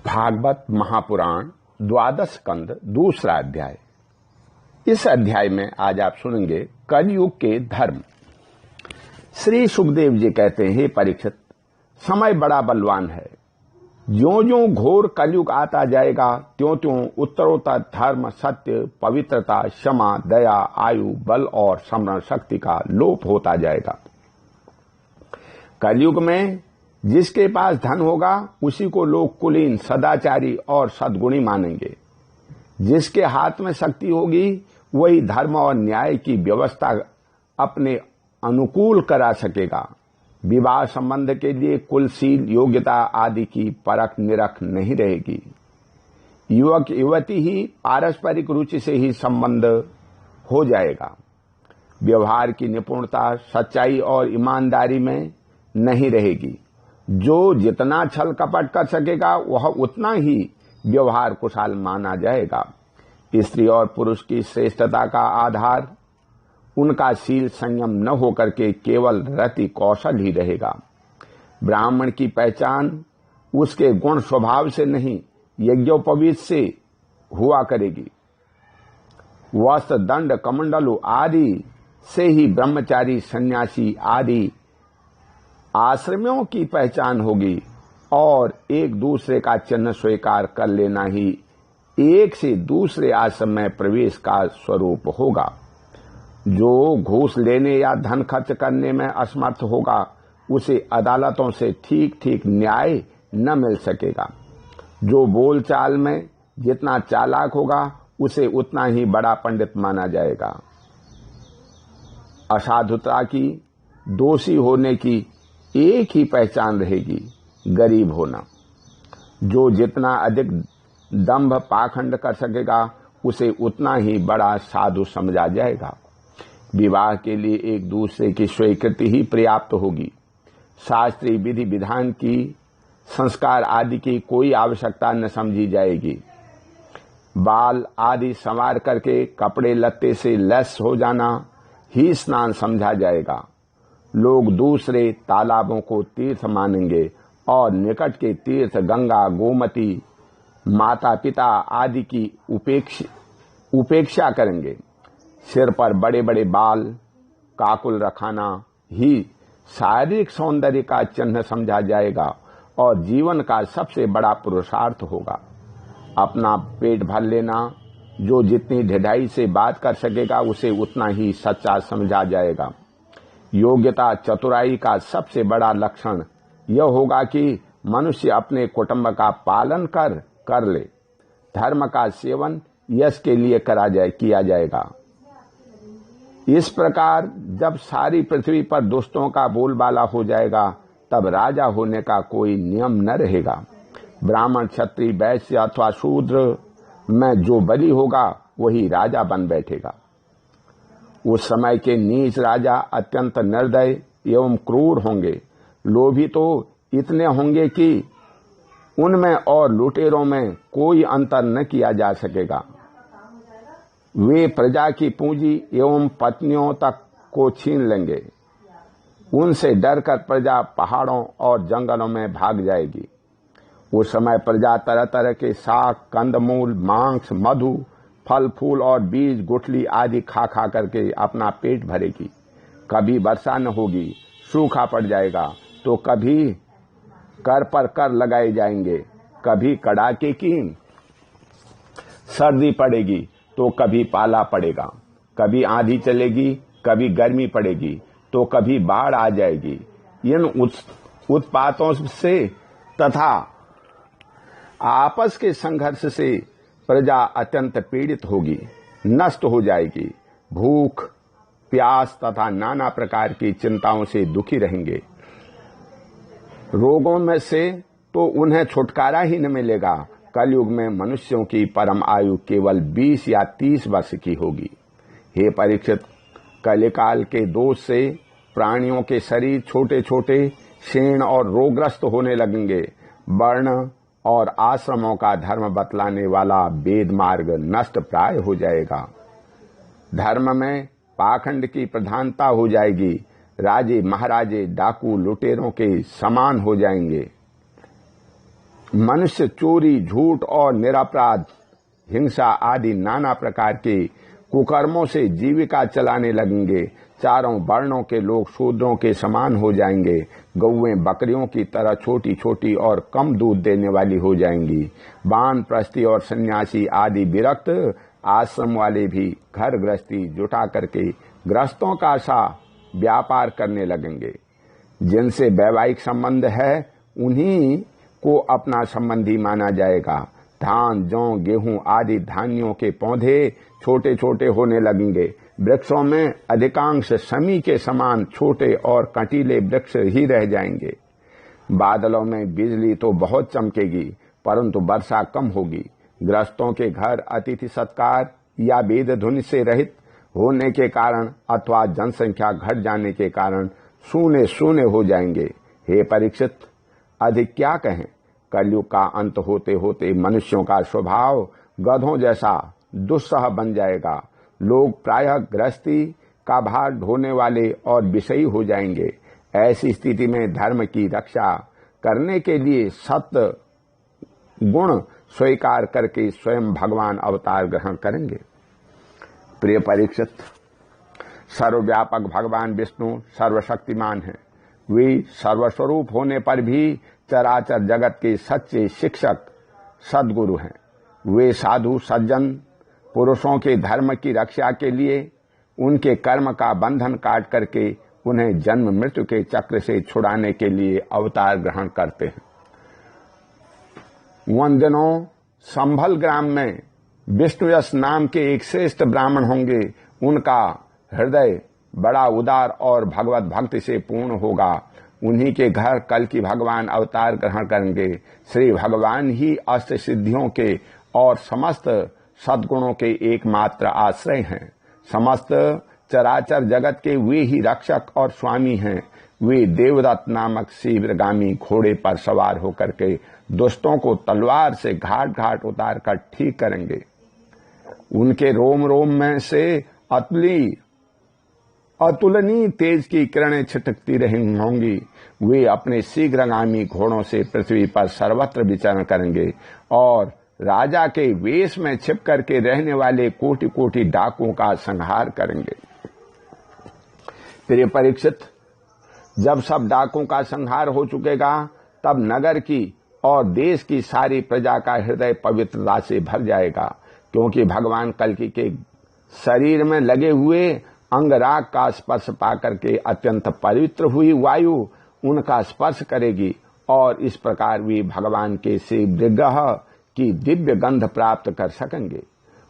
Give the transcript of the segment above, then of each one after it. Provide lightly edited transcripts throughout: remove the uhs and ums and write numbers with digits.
भागवत महापुराण द्वादश स्कंद दूसरा अध्याय। इस अध्याय में आज आप सुनेंगे कलयुग के धर्म। श्री सुखदेव जी कहते हैं, हे परीक्षित, समय बड़ा बलवान है। ज्यों-ज्यों घोर कलयुग आता जाएगा त्यों-त्यों उत्तरोत्तर धर्म, सत्य, पवित्रता, क्षमा, दया, आयु, बल और स्मरण शक्ति का लोप होता जाएगा। कलयुग में जिसके पास धन होगा उसी को लोग कुलीन, सदाचारी और सद्गुणी मानेंगे। जिसके हाथ में शक्ति होगी वही धर्म और न्याय की व्यवस्था अपने अनुकूल करा सकेगा। विवाह संबंध के लिए कुलशील, योग्यता आदि की परख निरख नहीं रहेगी। युवक युवती ही पारस्परिक रुचि से ही संबंध हो जाएगा। व्यवहार की निपुणता, सच्चाई और ईमानदारी में नहीं रहेगी। जो जितना छल कपट कर सकेगा वह उतना ही व्यवहार कुशल माना जाएगा। स्त्री और पुरुष की श्रेष्ठता का आधार उनका शील संयम न होकर के केवल रति कौशल ही रहेगा। ब्राह्मण की पहचान उसके गुण स्वभाव से नहीं, यज्ञोपवीत से हुआ करेगी। वस्त्र, दंड, कमंडलु आदि से ही ब्रह्मचारी, सन्यासी आदि आश्रमियों की पहचान होगी और एक दूसरे का चिन्ह स्वीकार कर लेना ही एक से दूसरे आश्रम में प्रवेश का स्वरूप होगा। जो घूस लेने या धन खर्च करने में असमर्थ होगा उसे अदालतों से ठीक ठीक न्याय न मिल सकेगा। जो बोलचाल में जितना चालाक होगा उसे उतना ही बड़ा पंडित माना जाएगा। असाधुता की, दोषी होने की एक ही पहचान रहेगी, गरीब होना। जो जितना अधिक दंभ पाखंड कर सकेगा उसे उतना ही बड़ा साधु समझा जाएगा। विवाह के लिए एक दूसरे की स्वीकृति ही पर्याप्त होगी। शास्त्रीय विधि विधान की, संस्कार आदि की कोई आवश्यकता न समझी जाएगी। बाल आदि संवार करके कपड़े लत्ते से लैस हो जाना ही स्नान समझा जाएगा। लोग दूसरे तालाबों को तीर्थ मानेंगे और निकट के तीर्थ गंगा, गोमती, माता पिता आदि की उपेक्षा करेंगे। सिर पर बड़े बड़े बाल, काकुल रखाना ही शारीरिक सौंदर्य का चिन्ह समझा जाएगा और जीवन का सबसे बड़ा पुरुषार्थ होगा। अपना पेट भर लेना, जो जितनी ढिठाई से बात कर सकेगा उसे उतना ही सच्चा समझा जाएगा। योग्यता, चतुराई का सबसे बड़ा लक्षण यह होगा कि मनुष्य अपने कुटुंब का पालन कर ले। धर्म का सेवन यश के लिए किया जाएगा। इस प्रकार जब सारी पृथ्वी पर दुष्टों का बोलबाला हो जाएगा तब राजा होने का कोई नियम न रहेगा। ब्राह्मण, क्षत्रिय, वैश्य अथवा शूद्र में जो बली होगा वही राजा बन बैठेगा। उस समय के नीच राजा अत्यंत निर्दय एवं क्रूर होंगे। लोभी तो इतने होंगे कि उनमें और लुटेरों में कोई अंतर न किया जा सकेगा। वे प्रजा की पूंजी एवं पत्नियों तक को छीन लेंगे। उनसे डरकर प्रजा पहाड़ों और जंगलों में भाग जाएगी। उस समय प्रजा तरह तरह के साग, कंदमूल, मांस, मधु, फल फूल और बीज, गुठली आदि खा खा करके अपना पेट भरेगी। कभी वर्षा न होगी, सूखा पड़ जाएगा, तो कभी कर पर कर लगाए जाएंगे। कभी कड़ाके की सर्दी पड़ेगी तो कभी पाला पड़ेगा। कभी आंधी चलेगी, कभी गर्मी पड़ेगी, तो कभी बाढ़ आ जाएगी। इन उत्पातों से तथा आपस के संघर्ष से प्रजा अत्यंत पीड़ित होगी, नष्ट हो जाएगी। भूख, प्यास तथा नाना प्रकार की चिंताओं से दुखी रहेंगे। रोगों में से तो उन्हें छुटकारा ही न मिलेगा। कलयुग में मनुष्यों की परम आयु केवल 20 या 30 वर्ष की होगी। हे परीक्षित, कलिकाल के दोष से प्राणियों के शरीर छोटे छोटे, क्षीण और रोगग्रस्त होने लगेंगे। वर्ण और आश्रमों का धर्म बतलाने वाला वेद मार्ग नष्ट प्राय हो जाएगा। धर्म में पाखंड की प्रधानता हो जाएगी। राजे, महाराजे, डाकू, लुटेरों के समान हो जाएंगे। मनुष्य चोरी, झूठ और निरपराध, हिंसा आदि नाना प्रकार के कुकर्मों से जीविका चलाने लगेंगे। चारों वर्णों के लोग शूद्रों के समान हो जाएंगे। गौएं बकरियों की तरह छोटी छोटी और कम दूध देने वाली हो जाएंगी। वानप्रस्थी और सन्यासी आदि विरक्त आश्रम वाले भी घर गृहस्थी जुटा करके गृहस्थों का सा व्यापार करने लगेंगे। जिनसे वैवाहिक संबंध है उन्हीं को अपना संबंधी माना जाएगा। धान, जौ, गेहूं आदि धान्यों के पौधे छोटे छोटे होने लगेंगे। वृक्षों में अधिकांश समी के समान छोटे और कंटीले वृक्ष ही रह जाएंगे। बादलों में बिजली तो बहुत चमकेगी, परंतु वर्षा कम होगी। गृहस्थों के घर अतिथि सत्कार या वेद ध्वनि से रहित होने के कारण अथवा जनसंख्या घट जाने के कारण सूने सूने हो जाएंगे। हे परीक्षित, अधिक क्या कहें। कलयुग का अंत होते होते मनुष्यों का स्वभाव गधों जैसा दुस्सह बन जाएगा। लोग प्रायः गृहस्थी का भार ढोने वाले और विषयी हो जाएंगे। ऐसी स्थिति में धर्म की रक्षा करने के लिए सत्य गुण स्वीकार करके स्वयं भगवान अवतार ग्रहण करेंगे। प्रिय परीक्षित, सर्वव्यापक भगवान विष्णु सर्वशक्तिमान हैं। वे सर्वस्वरूप होने पर भी चराचर जगत के सच्चे शिक्षक सद्गुरु हैं। वे साधु सज्जन पुरुषों के धर्म की रक्षा के लिए उनके कर्म का बंधन काट करके उन्हें जन्म मृत्यु के चक्र से छुड़ाने के लिए अवतार ग्रहण करते हैं। उन दिनों संभल ग्राम में विष्णुयश नाम के एक श्रेष्ठ ब्राह्मण होंगे। उनका हृदय बड़ा उदार और भगवत भक्ति से पूर्ण होगा। उन्हीं के घर कल की भगवान अवतार ग्रहण करेंगे। श्री भगवान ही अष्ट सिद्धियों के और समस्त सद्गुणों के एकमात्र आश्रय हैं। समस्त चराचर जगत के वे ही रक्षक और स्वामी हैं। वे देवदत्त नामक शीघ्रगामी घोड़े पर सवार होकर के दुष्टों को तलवार से घाट घाट उतार कर ठीक करेंगे। उनके रोम रोम में से अतुलनीय तेज की किरणें छिटकती रही होंगी। वे अपने शीघ्रगामी घोड़ों से पृथ्वी पर सर्वत्र विचरण करेंगे और राजा के वेश में छिप करके रहने वाले कोटि कोटि डाकुओं का संहार करेंगे। प्रिय परीक्षित, जब सब डाकुओं का संहार हो चुकेगा तब नगर की और देश की सारी प्रजा का हृदय पवित्रता से भर जाएगा, क्योंकि भगवान कल्कि के शरीर में लगे हुए अंगराग का स्पर्श पाकर के अत्यंत पवित्र हुई वायु उनका स्पर्श करेगी और इस प्रकार वे भगवान के श्री विग्रह की दिव्य गंध प्राप्त कर सकेंगे।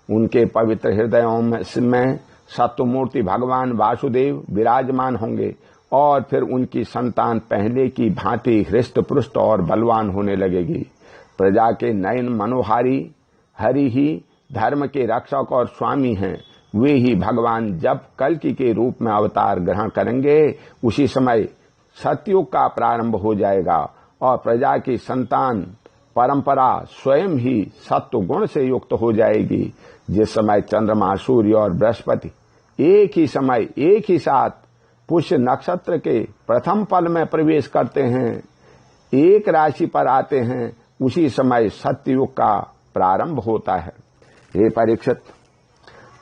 उनके पवित्र हृदयों में सत्वमूर्ति भगवान वासुदेव विराजमान होंगे और फिर उनकी संतान पहले की भांति हृष्ट पुष्ट और बलवान होने लगेगी। प्रजा के नयन मनोहारी हरि ही धर्म के रक्षक और स्वामी हैं। वे ही भगवान जब कल्कि के रूप में अवतार ग्रहण करेंगे उसी समय सतयुग का प्रारंभ हो जाएगा और प्रजा की संतान परंपरा स्वयं ही सत्व गुण से युक्त हो जाएगी। जिस समय चंद्रमा, सूर्य और बृहस्पति एक ही समय एक ही साथ पुष्य नक्षत्र के प्रथम पल में प्रवेश करते हैं, एक राशि पर आते हैं, उसी समय सत्ययुग का प्रारंभ होता है। हे परीक्षित,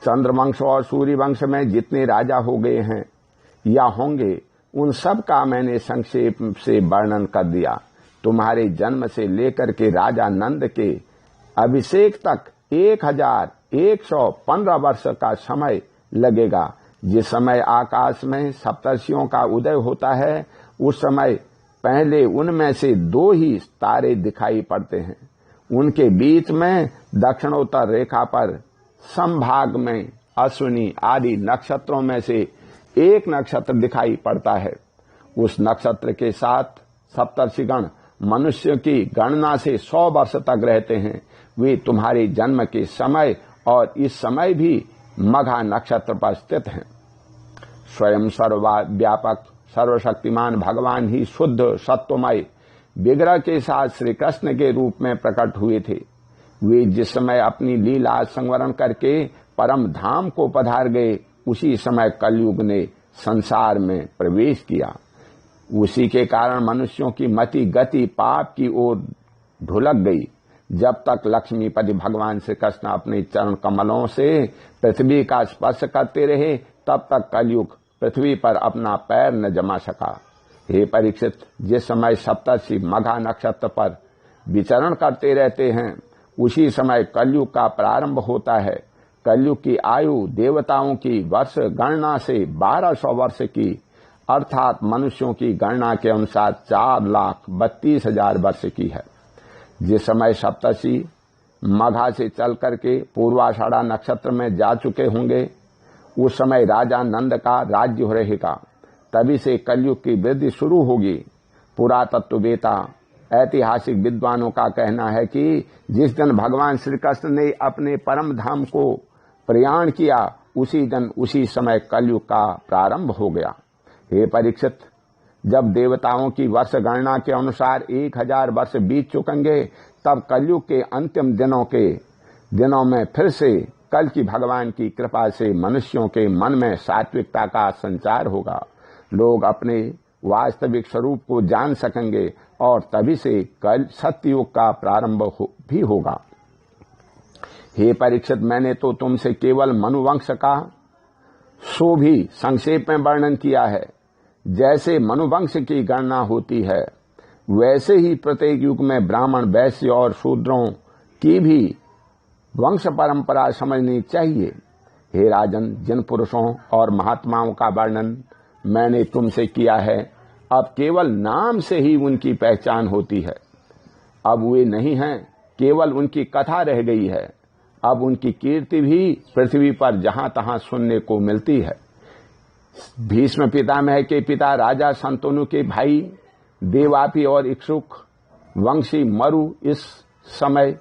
चंद्रवंश और सूर्य वंश में जितने राजा हो गए हैं या होंगे उन सब का मैंने संक्षेप से वर्णन कर दिया। तुम्हारे जन्म से लेकर के राजा नंद के अभिषेक तक 1115 वर्ष का समय लगेगा। जिस समय आकाश में सप्तर्षियों का उदय होता है उस समय पहले उनमें से 2 ही तारे दिखाई पड़ते हैं। उनके बीच में दक्षिणोत्तर रेखा पर संभाग में अश्विनी आदि नक्षत्रों में से एक नक्षत्र दिखाई पड़ता है। उस नक्षत्र के साथ सप्तर्षिगण मनुष्य की गणना से 100 वर्ष तक रहते हैं। वे तुम्हारे जन्म के समय और इस समय भी मघा नक्षत्र पर स्थित हैं। स्वयं सर्वव्यापक सर्वशक्तिमान भगवान ही शुद्ध सत्वमय विग्रह के साथ श्री कृष्ण के रूप में प्रकट हुए थे। वे जिस समय अपनी लीला संवरण करके परम धाम को पधार गए उसी समय कलयुग ने संसार में प्रवेश किया। उसी के कारण मनुष्यों की मति गति पाप की ओर ढुलक गई। जब तक लक्ष्मीपति भगवान श्री कृष्ण अपने चरण कमलों से पृथ्वी का स्पर्श करते रहे, तब तक कलयुग पृथ्वी पर अपना पैर न जमा सका। हे परीक्षित, जिस समय सप्तर्षि मघा नक्षत्र पर विचरण करते रहते हैं, उसी समय कलयुग का प्रारंभ होता है। कलयुग की आयु देवताओं की वर्ष गणना से 1200 वर्ष की, अर्थात मनुष्यों की गणना के अनुसार 4,32,000 वर्ष की है। जिस समय सप्तर्षि मघा से चल करके पूर्वाषाढ़ा नक्षत्र में जा चुके होंगे, उस समय राजा नंद का राज्य रहेगा। तभी से कलयुग की वृद्धि शुरू होगी। पुरातत्ववेता ऐतिहासिक विद्वानों का कहना है कि जिस दिन भगवान श्री कृष्ण ने अपने परम धाम को प्रयाण किया, उसी दिन उसी समय कलयुग का प्रारंभ हो गया। हे परीक्षित, जब देवताओं की वर्ष गणना के अनुसार 1000 वर्ष बीत चुकेंगे, तब कलयुग के अंतिम दिनों में फिर से कल की भगवान की कृपा से मनुष्यों के मन में सात्विकता का संचार होगा। लोग अपने वास्तविक स्वरूप को जान सकेंगे और तभी से कल सत्ययुग का प्रारंभ भी होगा। हे परीक्षित, मैंने तो तुमसे केवल मनुवंश का सो भी संक्षेप में वर्णन किया है। जैसे मनुवंश की गणना होती है, वैसे ही प्रत्येक युग में ब्राह्मण, वैश्य और शूद्रों की भी वंश परंपरा समझनी चाहिए। हे राजन, जिन पुरुषों और महात्माओं का वर्णन मैंने तुमसे किया है, अब केवल नाम से ही उनकी पहचान होती है। अब वे नहीं हैं, केवल उनकी कथा रह गई है। अब उनकी कीर्ति भी पृथ्वी पर जहां तहां सुनने को मिलती है। भीष्म पितामह के पिता राजा शंतनु के भाई देवापी और इक्ष्वाकु वंशी मरु इस समय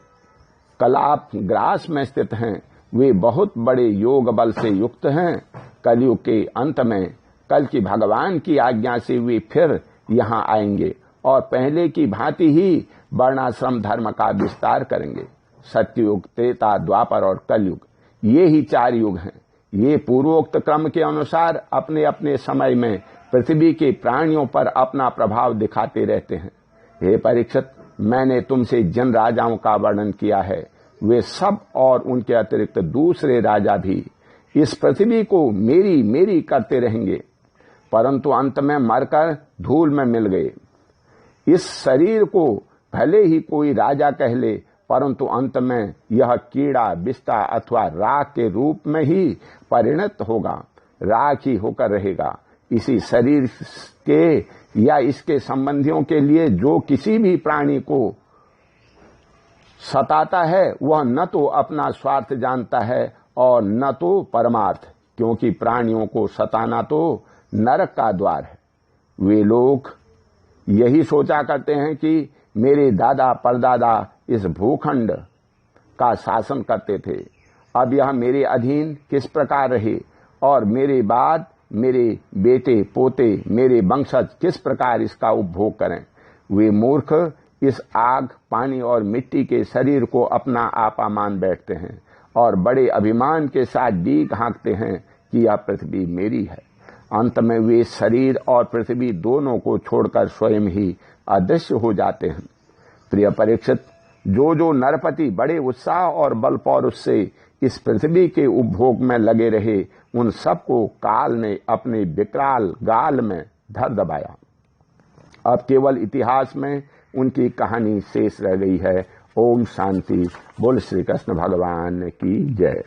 कलाप ग्रास में स्थित हैं। वे बहुत बड़े योग बल से युक्त हैं। कलयुग के अंत में कल की भगवान की आज्ञा से वे फिर यहाँ आएंगे और पहले की भांति ही वर्णाश्रम धर्म का विस्तार करेंगे। सत्ययुग, त्रेता, द्वापर और कलयुग, ये ही 4 युग हैं। ये पूर्वोक्त क्रम के अनुसार अपने अपने समय में पृथ्वी के प्राणियों पर अपना प्रभाव दिखाते रहते हैं। हे परीक्षित, मैंने तुमसे जिन राजाओं का वर्णन किया है, वे सब और उनके अतिरिक्त दूसरे राजा भी इस पृथ्वी को मेरी मेरी करते रहेंगे, परंतु अंत में मरकर धूल में मिल गए। इस शरीर को भले ही कोई राजा कह ले, परंतु अंत में यह कीड़ा, बिस्ता अथवा राख के रूप में ही परिणत होगा, राख ही होकर रहेगा। इसी शरीर के या इसके संबंधियों के लिए जो किसी भी प्राणी को सताता है, वह न तो अपना स्वार्थ जानता है और न तो परमार्थ, क्योंकि प्राणियों को सताना तो नरक का द्वार है। वे लोग यही सोचा करते हैं कि मेरे दादा परदादा इस भूखंड का शासन करते थे, अब यह मेरे अधीन किस प्रकार रहे और मेरे बाद मेरे बेटे पोते, मेरे वंशज किस प्रकार इसका उपभोग करें। वे मूर्ख इस आग, पानी और मिट्टी के शरीर को अपना आपा मान बैठते हैं और बड़े अभिमान के साथ डीग हाँकते हैं कि यह पृथ्वी मेरी है। अंत में वे शरीर और पृथ्वी दोनों को छोड़कर स्वयं ही अदृश्य हो जाते हैं। प्रिय परीक्षित, जो नरपति बड़े उत्साह और बल पौरुष से इस पृथ्वी के उपभोग में लगे रहे, उन सबको काल ने अपने विकराल गाल में धर दबाया। अब केवल इतिहास में उनकी कहानी शेष रह गई है। ओम शांति। बोल श्री कृष्ण भगवान की जय।